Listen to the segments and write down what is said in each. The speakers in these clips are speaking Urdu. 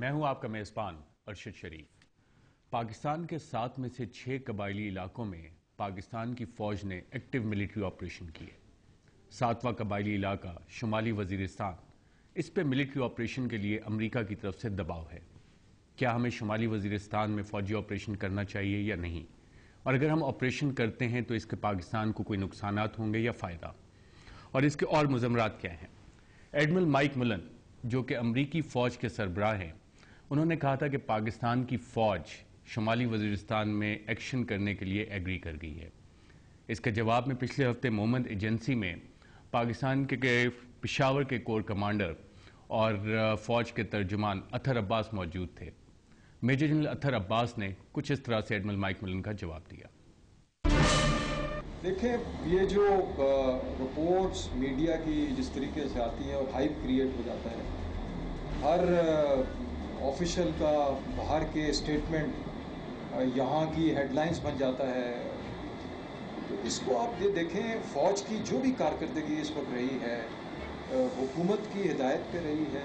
میں ہوں آپ کا میزبان ارشد شریف۔ پاکستان کے 7 میں سے 6 قبائلی علاقوں میں پاکستان کی فوج نے ایکٹیو ملٹری آپریشن کیے۔ 7واں قبائلی علاقہ شمالی وزیرستان، اس پہ ملٹری آپریشن کے لیے امریکہ کی طرف سے دباؤ ہے۔ کیا ہمیں شمالی وزیرستان میں فوجی آپریشن کرنا چاہیے یا نہیں؟ اور اگر ہم آپریشن کرتے ہیں تو اس کے پاکستان کو کوئی نقصانات ہوں گے یا فائدہ؟ اور اس کے اور مضمرات کیا ہیں؟ ایڈمرل مائک ملن جو کہ امریکی فوج کے سربراہ ہیں، انہوں نے کہا تھا کہ پاکستان کی فوج شمالی وزیرستان میں ایکشن کرنے کے لیے ایگری کر گئی ہے۔ اس کے جواب میں پچھلے ہفتے مومند ایجنسی میں پاکستان کے پشاور کے کور کمانڈر اور فوج کے ترجمان اطہر عباس موجود تھے۔ میجر جنرل اطہر عباس نے کچھ اس طرح سے ایڈمرل مائک ملن کا جواب دیا۔ دیکھیں، یہ جو رپورٹس میڈیا کی جس طریقے سے آتی ہیں اور ہائپ کریٹ ہو جاتا ہے، ہر آفیشل کا باہر کے اسٹیٹمنٹ یہاں کی ہیڈ لائنز بن جاتا ہے، تو اس کو آپ یہ دیکھیں، فوج کی جو بھی کارکردگی اس وقت رہی ہے، حکومت کی ہدایت پہ رہی ہے،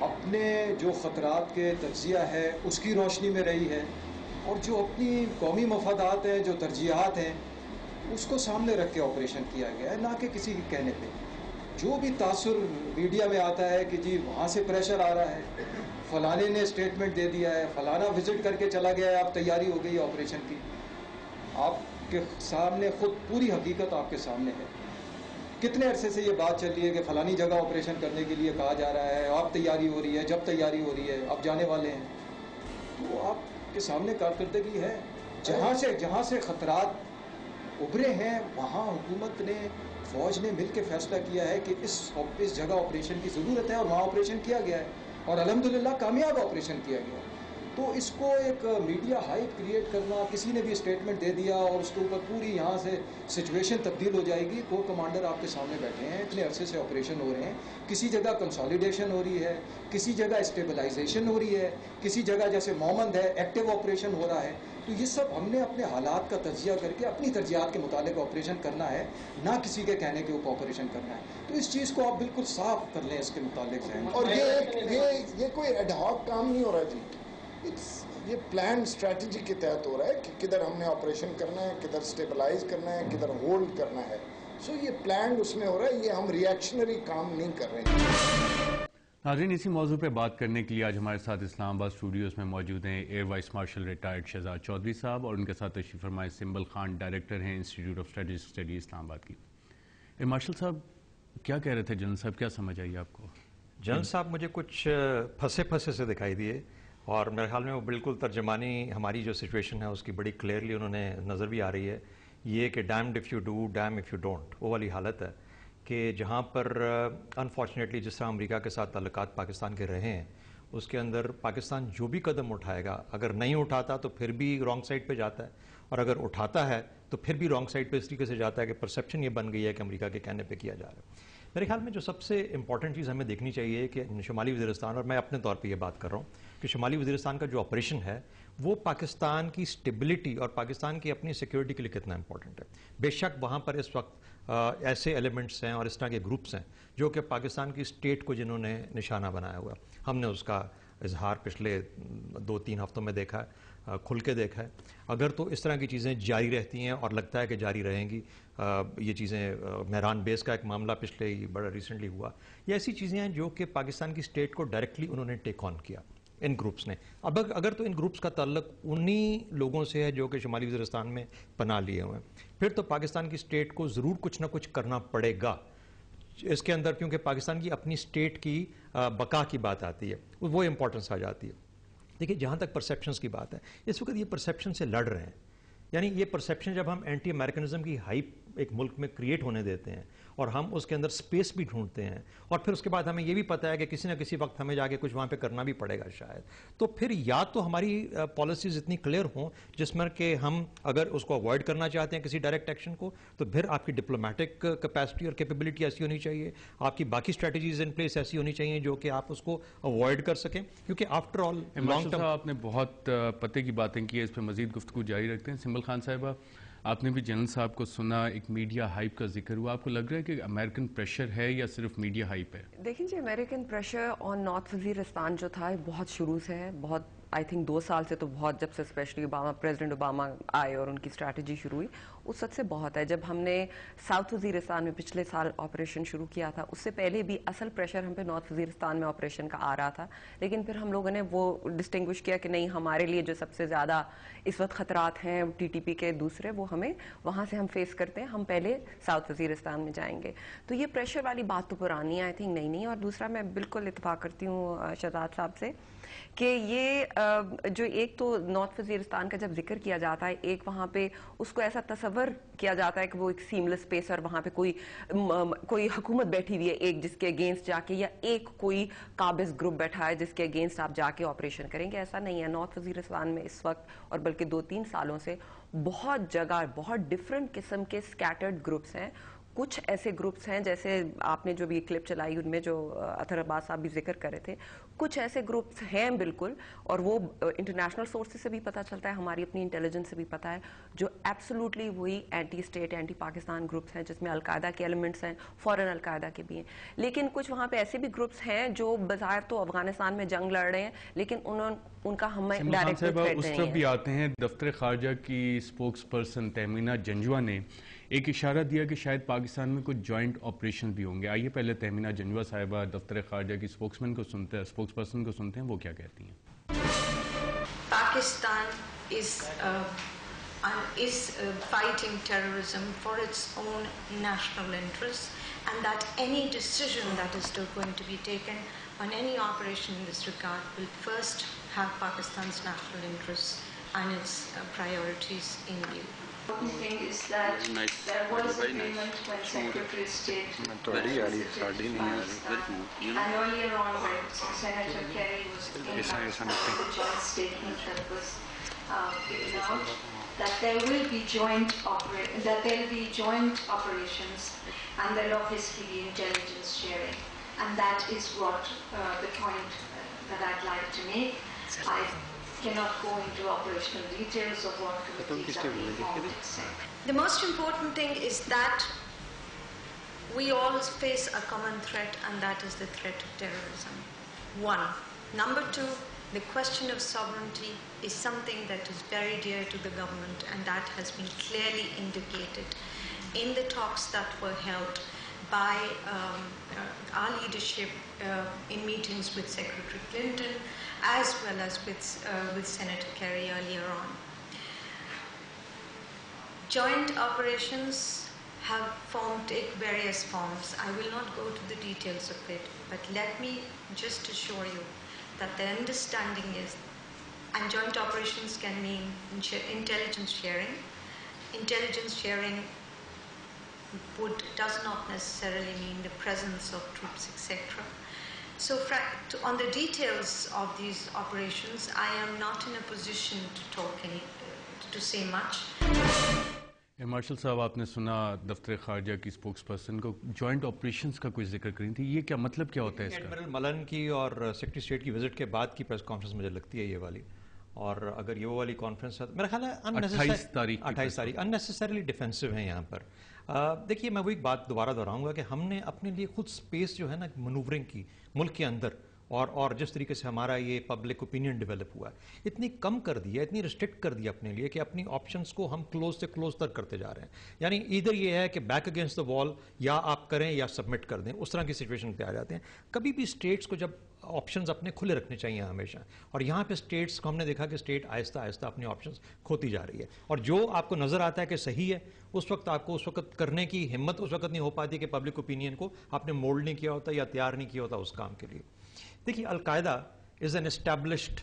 اپنے جو خطرات کے تجزیہ ہے اس کی روشنی میں رہی ہے، اور جو اپنی قومی مفادات ہیں، جو ترجیحات ہیں، اس کو سامنے رکھ کے آپریشن کیا گیا ہے، نہ کہ کسی کے کہنے پہ۔ جو بھی تاثر میڈیا میں آتا ہے کہ جی وہاں سے پریشر آ رہا ہے، فلانے نے اسٹیٹمنٹ دے دیا ہے، فلانا وزٹ کر کے چلا گیا ہے، اب تیاری ہو گئی آپریشن کی، آپ کے سامنے خود پوری حقیقت آپ کے سامنے ہے۔ کتنے عرصے سے یہ بات چل رہی ہے کہ فلانی جگہ آپریشن کرنے کے لیے کہا جا رہا ہے، اب تیاری ہو رہی ہے، جب تیاری ہو رہی ہے اب جانے والے ہیں، تو آپ کے سامنے کارکردگی ہے۔ جہاں سے خطرات ابھرے ہیں وہاں حکومت نے، فوج نے مل کے فیصلہ کیا ہے کہ اس جگہ آپریشن کی ضرورت ہے، اور وہاں آپریشن کیا گیا ہے، اور الحمدللہ کامیاب آپریشن کیا گیا۔ تو اس کو ایک میڈیا ہائپ کریٹ کرنا، کسی نے بھی اسٹیٹمنٹ دے دیا اور اس کے اوپر پوری یہاں سے سچویشن تبدیل ہو جائے گی۔ کور کمانڈر آپ کے سامنے بیٹھے ہیں، اتنے عرصے سے آپریشن ہو رہے ہیں، کسی جگہ کنسالیڈیشن ہو رہی ہے، کسی جگہ اسٹیبلائزیشن ہو رہی ہے، کسی جگہ جیسے مومند ہے ایکٹیو آپریشن ہو رہا ہے۔ تو یہ سب ہم نے اپنے حالات کا تجزیہ کر کے اپنی ترجیحات کے مطابق آپریشن کرنا ہے، نہ کسی کے کہنے کے اوپر آپریشن کرنا ہے۔ تو اس چیز کو آپ بالکل صاف کر لیں اس کے متعلق ذہن۔ اور یہ کوئی ایڈ ہاک کام نہیں ہو رہا جی، یہ پلان اسٹریٹجی کے تحت ہو رہا ہے کہ کدھر ہم نے آپریشن کرنا ہے، کدھر اسٹیبلائز کرنا ہے، کدھر ہولڈ کرنا ہے۔ سو یہ پلان اس میں ہو رہا ہے، یہ ہم ریئیکشنری کام نہیں کر رہے ہیں۔ ناظرین، اسی موضوع پہ بات کرنے کے لیے آج ہمارے ساتھ اسلام آباد اسٹوڈیوز میں موجود ہیں air vice marshal retired Shahzad Chaudhry صاحب، اور ان کے ساتھ تشریف فرمائے سنبل خان، ڈائریکٹر ہیں institute of strategic study Islamabad کی۔ مارشل صاحب کیا کہہ رہے تھے؟ جنرل صاحب کیا سمجھ آئی آپ کو؟ جنرل صاحب مجھے کچھ پھنسے سے دکھائی دیے، اور میرے خیال میں وہ بالکل ترجمانی ہماری جو سچویشن ہے اس کی بڑی کلیئرلی انہوں نے نظر بھی آ رہی ہے، یہ کہ damned if you do damn if you don't, وہ والی حالت ہے کہ جہاں پر انفارچونیٹلی جس طرح امریکہ کے ساتھ تعلقات پاکستان کے رہے ہیں، اس کے اندر پاکستان جو بھی قدم اٹھائے گا، اگر نہیں اٹھاتا تو پھر بھی رانگ سائڈ پہ جاتا ہے، اور اگر اٹھاتا ہے تو پھر بھی رانگ سائڈ پہ اس طریقے سے جاتا ہے کہ پرسیپشن یہ بن گئی ہے کہ امریکہ کے کہنے پہ کیا جا رہا ہے۔ میرے خیال میں جو سب سے امپورٹنٹ چیز ہمیں دیکھنی چاہیے کہ شمالی وزیرستان، اور میں اپنے طور پہ یہ بات کر رہا ہوں کہ شمالی وزیرستان کا جو آپریشن ہے وہ پاکستان کی سٹیبلٹی اور پاکستان کی اپنی سیکیورٹی کے لیے کتنا امپورٹنٹ ہے۔ بے شک وہاں پر اس وقت ایسے ایلیمنٹس ہیں اور اس طرح کے گروپس ہیں جو کہ پاکستان کی اسٹیٹ کو جنہوں نے نشانہ بنایا ہوا، ہم نے اس کا اظہار پچھلے 2-3 ہفتوں میں دیکھا ہے، کھل کے دیکھا ہے۔ اگر تو اس طرح کی چیزیں جاری رہتی ہیں، اور لگتا ہے کہ جاری رہیں گی، یہ چیزیں مہران بیس کا ایک معاملہ پچھلے بڑا ریسنٹلی ہوا، یہ ایسی چیزیں ہیں جو کہ پاکستان کی اسٹیٹ کو ڈائریکٹلی انہوں نے ٹیک آن کیا ان گروپس نے۔ اب اگر تو ان گروپس کا تعلق انہی لوگوں سے ہے جو کہ شمالی وزیرستان میں پناہ لیے ہوئے ہیں، پھر تو پاکستان کی اسٹیٹ کو ضرور کچھ نہ کچھ کرنا پڑے گا اس کے اندر، کیونکہ پاکستان کی اپنی اسٹیٹ کی بقا کی بات آتی ہے، وہ امپورٹنس آ جاتی ہے۔ دیکھیے، جہاں تک پرسیپشنز کی بات ہے، اس وقت یہ پرسیپشن سے لڑ رہے ہیں، یعنی یہ پرسیپشن جب ہم اینٹی امریکنزم کی ہائپ ایک ملک میں کریٹ ہونے دیتے ہیں اور ہم اس کے اندر سپیس بھی ڈھونڈتے ہیں، اور پھر اس کے بعد ہمیں یہ بھی پتہ ہے کہ کسی نہ کسی وقت ہمیں جا کے کچھ وہاں پہ کرنا بھی پڑے گا شاید، تو پھر یا تو ہماری پالیسیز اتنی کلیئر ہوں جس میں کہ ہم اگر اس کو اوائڈ کرنا چاہتے ہیں کسی ڈائریکٹ ایکشن کو، تو پھر آپ کی ڈپلومیٹک کیپیسٹی اور کیپیبلٹی ایسی ہونی چاہیے، آپ کی باقی اسٹریٹجیز ان پلیس ایسی ہونی چاہیے جو کہ آپ اس کو اوائڈ کر سکیں، کیونکہ آفٹر آل لانگ ٹرم۔ آپ نے بہت پتے کی باتیں کی، اس پہ مزید گفتگو جاری رکھتے ہیں۔ سنبل خان صاحبہ، آپ نے بھی جنرل صاحب کو سنا، ایک میڈیا ہائپ کا ذکر ہوا، آپ کو لگ رہا ہے کہ امریکن پریشر ہے یا صرف میڈیا ہائپ ہے؟ دیکھیں جی، American pressure on North Waziristan جو تھا بہت شروع سے ہے، بہت آئی تھنک 2 سال سے تو بہت، جب سے اسپیشلی پریزیڈنٹ اوباما آئے اور ان کی اسٹریٹجی شروع ہوئی اس وقت سے بہت ہے. جب ہم نے ساؤتھ وزیرستان میں پچھلے سال آپریشن شروع کیا تھا اس سے پہلے بھی اصل پریشر ہم پہ نارتھ وزیرستان میں آپریشن کا آ رہا تھا، لیکن پھر ہم لوگوں نے وہ ڈسٹنگوش کیا کہ نہیں، ہمارے لیے جو سب سے زیادہ اس وقت خطرات ہیں ٹی ٹی پی کے دوسرے، وہ ہمیں وہاں سے ہم فیس کرتے ہیں، ہم پہلے ساؤتھ وزیرستان میں جائیں گے. تو یہ پریشر والی بات تو پرانی ہے، آئی تھنک نہیں. اور دوسرا میں بالکل اتفاق کرتی ہوں شہزاد صاحب سے کہ یہ جو ایک تو نارتھ وزیرستان کا جب ذکر کیا جاتا ہے، ایک وہاں پہ اس کو ایسا تصور کیا جاتا ہے کہ وہ ایک سیملس اسپیس اور وہاں پہ کوئی حکومت بیٹھی ہوئی ہے ایک، جس کے اگینسٹ جا کے، یا ایک کوئی قابض گروپ بیٹھا ہے جس کے اگینسٹ آپ جا کے آپریشن کریں گے. ایسا نہیں ہے. نارتھ وزیرستان میں اس وقت اور بلکہ 2-3 سالوں سے بہت جگہ بہت ڈفرینٹ قسم کے اسکیٹرڈ گروپس ہیں. کچھ ایسے گروپس ہیں جیسے آپ نے جو بھی کلپ چلائی ان میں جو اطہر عباس صاحب بھی ذکر کر رہے تھے، کچھ ایسے گروپس ہیں بالکل، اور وہ انٹرنیشنل سورسز سے بھی پتہ چلتا ہے، ہماری اپنی انٹیلیجنس سے بھی پتہ ہے، جو ایبسولوٹلی وہی anti state anti Pakistan groups ہیں جس میں القاعدہ کے ایلیمنٹس ہیں، فورن القاعدہ کے بھی ہیں. لیکن کچھ وہاں پہ ایسے بھی گروپس ہیں جو بظاہر تو افغانستان میں جنگ لڑ رہے ہیں، لیکن ان کا ہمیں ڈائریکٹ تھریٹ نہیں ہے. اس طرف بھی آتے ہیں. دفتر خارجہ کی اسپوکس پرسن تہمینہ جنجوہ نے ایک اشارہ دیا کہ شاید پاکستان میں کچھ جوائنٹ آپریشن بھی ہوں گے. آئیے پہلے تہمینہ جنجوہ صاحبہ دفتر خارجہ کی اسپوکس پرسن کو سنتے ہیں وہ کیا کہتی ہیں. Pakistan is fighting terrorism for its own national interests, and that any decision that is still going to be taken on any operation in this regard will first have Pakistan's national interests and its priorities in view. The thing is that there was agreement when Secretary of State visited Pakistan, and earlier on when Senator Kerry was in Pakistan, the joint statement that was given out, that there will be joint operations, and there will obviously be intelligence sharing, and that is what the point that I'd like to make. I cannot go into operational details of what committees are being formed, etc. The most important thing is that we all face a common threat, and that is the threat of terrorism. 1. Number 2, the question of sovereignty is something that is very dear to the government, and that has been clearly indicated in the talks that were held by our leadership in meetings with Secretary Clinton as well as with Senator Kerry earlier on. Joint operations have take various forms. I will not go to the details of it, but let me just assure you that the understanding is, and joint operations can mean intelligence sharing. Intelligence sharing does not necessarily mean the presence of troops, etc. So on the details of these operations, I am not in a position to say much. Marshal صاحب، آپ نے سنا دفتر خارجہ کی اسپوکس پرسن کو جوائنٹ آپریشنز کا کوئی ذکر کری تھی. یہ کیا مطلب کیا ہوتا ہے اس کا؟ ایڈمرل ملن کی اور سیکرٹری اسٹیٹ کی وزٹ کے بعد کی پریس کانفرنس مجھے لگتی ہے یہ والی، اور اگر یہ وہ والی کانفرنس ہے میرا خیال ہے 28 تاریخ اننیسیسریلی ڈیفینسو ہیں یہاں پر. دیکھیے، میں وہ ایک بات دوبارہ دہراؤں گا کہ ہم نے اپنے لیے خود سپیس جو ہے نا منورنگ کی ملک کے اندر، اور جس طریقے سے ہمارا یہ پبلک اوپینین ڈیولپ ہوا ہے، اتنی کم کر دیا، اتنی ریسٹرکٹ کر دیا اپنے لیے کہ اپنی آپشنس کو ہم کلوز سے کلوز تر کرتے جا رہے ہیں. یعنی ادھر یہ ہے کہ بیک اگینسٹ دا وال، یا آپ کریں یا سبمٹ کر دیں، اس طرح کی سچویشن پہ آ جاتے ہیں. کبھی بھی اسٹیٹس کو جب آپشنز اپنے کھلے رکھنے چاہیے ہمیشہ، اور یہاں پہ اسٹیٹس کو ہم نے دیکھا کہ اسٹیٹ آہستہ آہستہ اپنی آپشنز کھوتی جا رہی ہے، اور جو آپ کو نظر آتا ہے کہ صحیح ہے اس وقت آپ کو اس وقت کرنے کی ہمت اس وقت نہیں ہو پاتی کہ پبلک اوپینین کو آپ نے مولڈ نہیں کیا ہوتا یا تیار نہیں کیا ہوتا اس کام کے لیے. دیکھیے، Al Qaeda is an established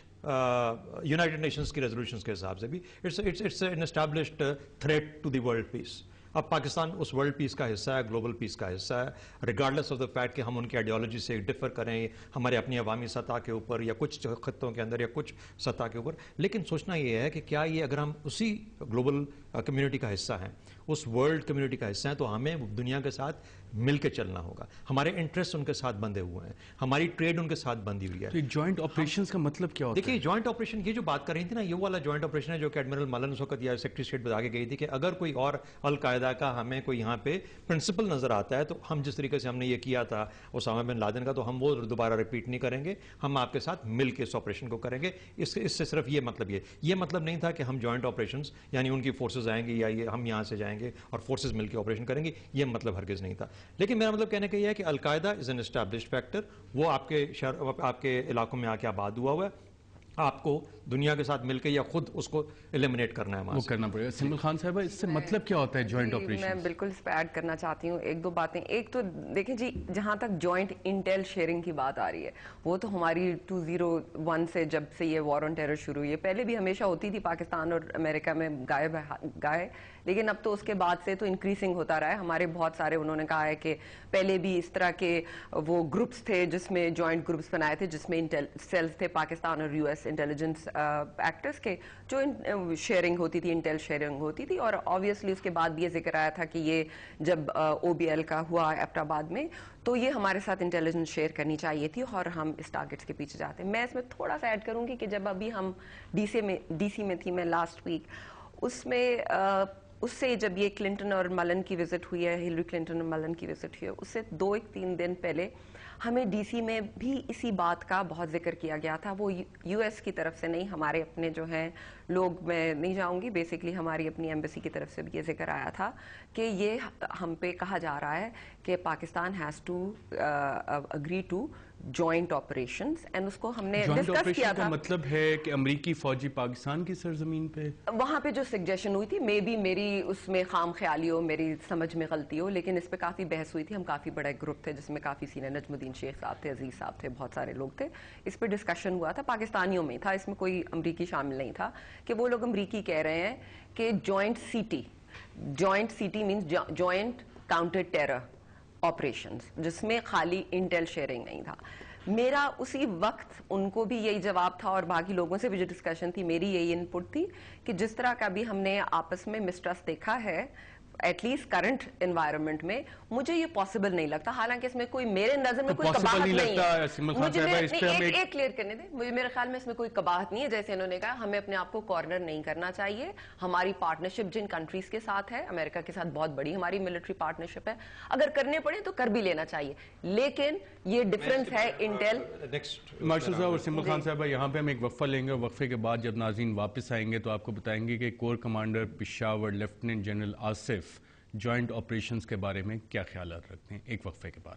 United Nations کی ریزولوشنز کے حساب سے بھی it's an established threat to the world peace. اب پاکستان اس ورلڈ پیس کا حصہ ہے، گلوبل پیس کا حصہ ہے، ریگارڈلیس آف دا فیکٹ کہ ہم ان کی آئیڈیالوجی سے ڈفر کریں ہمارے اپنی عوامی سطح کے اوپر یا کچھ خطوں کے اندر یا کچھ سطح کے اوپر. لیکن سوچنا یہ ہے کہ کیا یہ اگر ہم اسی گلوبل کمیونٹی کا حصہ ہیں، اس ورلڈ کمیونٹی کا حصہ ہیں تو ہمیں دنیا کے ساتھ مل کے چلنا ہوگا. ہمارے انٹرسٹ ان کے ساتھ بندھے ہوئے ہیں, ہماری ٹریڈ ان کے ساتھ بندھی ہوئی ہے. تو جوائنٹ آپریشنز کا مطلب کیا ہوتا ہے؟ دیکھیے جوائنٹ آپریشن یہ جو بات کر رہی تھی نا, یہ والا جوائنٹ آپریشن ہے جو کہ ایڈمرل ملن اس وقت یا سیکرٹری اسٹیٹ بتا کے گئی تھی کہ اگر کوئی اور القاعدہ کا ہمیں کوئی یہاں پہ پرنسپل نظر آتا ہے تو ہم جس طریقے سے ہم نے یہ کیا تھا اسامہ بن لادن کا, تو ہم وہ دوبارہ ریپیٹ نہیں کریں گے, ہم آپ کے ساتھ مل کے اس آپریشن کو کریں گے. اس سے صرف یہ مطلب یہ مطلب نہیں تھا کہ ہم جوائنٹ آپریشنز یعنی ان کی فورسز آئیں گی یا یہ ہم یہاں سے جائیں گے اور فورسز مل کے آپریشن کریں گے, یہ مطلب ہرگز نہیں تھا. لیکن میرا مطلب کہنے کا یہ ہے کہ القاعدہ از این اسٹیبلشڈ فیکٹر, وہ آپ کے علاقوں میں آ کے آباد ہوا ہوا ہے, آپ کو دنیا کے ساتھ مل کے یا خود اس کو ایلیمنیٹ کرنا ہے, وہ کرنا پڑے گا. سمبل خان صاحبہ, اس سے مطلب کیا ہوتا ہے جوائنٹ آپریشن؟ میں بالکل اس پہ ایڈ کرنا چاہتی ہوں ایک دو باتیں. ایک تو دیکھیں جی, جہاں تک جوائنٹ انٹیل شیئرنگ کی بات آ رہی ہے, وہ تو ہماری 2001 سے جب سے یہ وار آن ٹیرر شروع ہوئی ہے, پہلے بھی ہمیشہ ہوتی تھی پاکستان اور امریکہ میں گائے, لیکن اب تو اس کے بعد سے تو انکریزنگ ہوتا رہا ہے. ہمارے بہت سارے انہوں نے کہا ہے کہ پہلے بھی اس طرح کے وہ گروپس تھے جس میں جوائنٹ گروپس بنائے تھے, جس میں سیلز تھے پاکستان اور یو ایس انٹیلیجنس ایکٹرز کے, جو شیئرنگ ہوتی تھی, انٹیل شیئرنگ ہوتی تھی. اور آبویسلی اس کے بعد بھی یہ ذکر آیا تھا کہ یہ جب او بی ایل کا ہوا ایبٹ آباد میں تو یہ ہمارے ساتھ انٹیلیجنس شیئر کرنی چاہیے تھی, اور ہم اس ٹارگٹس کے پیچھے جاتے ہیں. میں اس میں تھوڑا سا ایڈ کروں گی کہ جب ابھی ہم ڈی سی میں تھی میں لاسٹ ویک, اس سے جب یہ کلنٹن اور ملن کی وزٹ ہوئی ہے, ہلری کلنٹن اور ملن کی وزٹ ہوئی ہے, اس سے 2-3 دن پہلے ہمیں ڈی سی میں بھی اسی بات کا بہت ذکر کیا گیا تھا. وہ یو ایس کی طرف سے نہیں, ہمارے اپنے جو ہیں لوگ, میں نہیں جاؤں گی, بیسکلی ہماری اپنی ایمبیسی کی طرف سے بھی یہ ذکر آیا تھا کہ یہ ہم پہ کہا جا رہا ہے کہ Pakistan has to agree to joint operations, and اس کو ہم نے ڈسکس کیا تھا. مطلب ہے کہ امریکی فوجی پاکستان کی سرزمین پہ, وہاں پہ جو سجیشن ہوئی تھی, مے بی میری اس میں خام خیالی ہو, میری سمجھ میں غلطی ہو, لیکن اس پہ کافی بحث ہوئی تھی. ہم کافی بڑا ایک گروپ تھے جس میں کافی سینئر, نجم الدین شیخ صاحب تھے, عزیز صاحب تھے, بہت سارے لوگ تھے. اس پہ ڈسکشن ہوا تھا, پاکستانیوں میں تھا, اس میں کوئی امریکی شامل نہیں تھا, کہ وہ لوگ امریکی کہہ رہے ہیں کہ joint C T means joint counter terror operations, جس میں خالی انٹیل شیئرنگ نہیں تھا. میرا اسی وقت ان کو بھی یہی جواب تھا, اور باقی لوگوں سے بھی جو ڈسکشن تھی میری یہی ان پٹ تھی کہ جس طرح کا بھی ہم نے آپس میں مسٹرسٹ دیکھا ہے ایٹ لیسٹ کرنٹ انوائرمنٹ میں, مجھے یہ پاسبل نہیں لگتا. حالانکہ اس میں کوئی, میرے نظر میں کوئی قباحت نہیں ہے. ایک کلیئر کرنے دیں, مجھے میرے خیال میں اس میں کوئی قباحت نہیں ہے. جیسے انہوں نے کہا ہمیں اپنے آپ کو کارنر نہیں کرنا چاہیے. ہماری پارٹنرشپ جن کنٹریز کے ساتھ ہے, امریکہ کے ساتھ بہت بڑی ہماری ملٹری پارٹنرشپ ہے, اگر کرنے پڑے تو کر بھی لینا چاہیے. لیکن یہ ڈفرنس ہے انٹیل. مارشل صاحب اور سمبل خان صاحبہ, یہاں پہ ہم ایک وقفہ لیں گے, اور وقفے کے بعد جب ناظرین واپس آئیں گے تو آپ کو بتائیں گے کہ corps commander Peshawar lieutenant general Asif joint operations کے بارے میں کیا خیالات رکھتے ہیں. ایک وقفے کے بعد.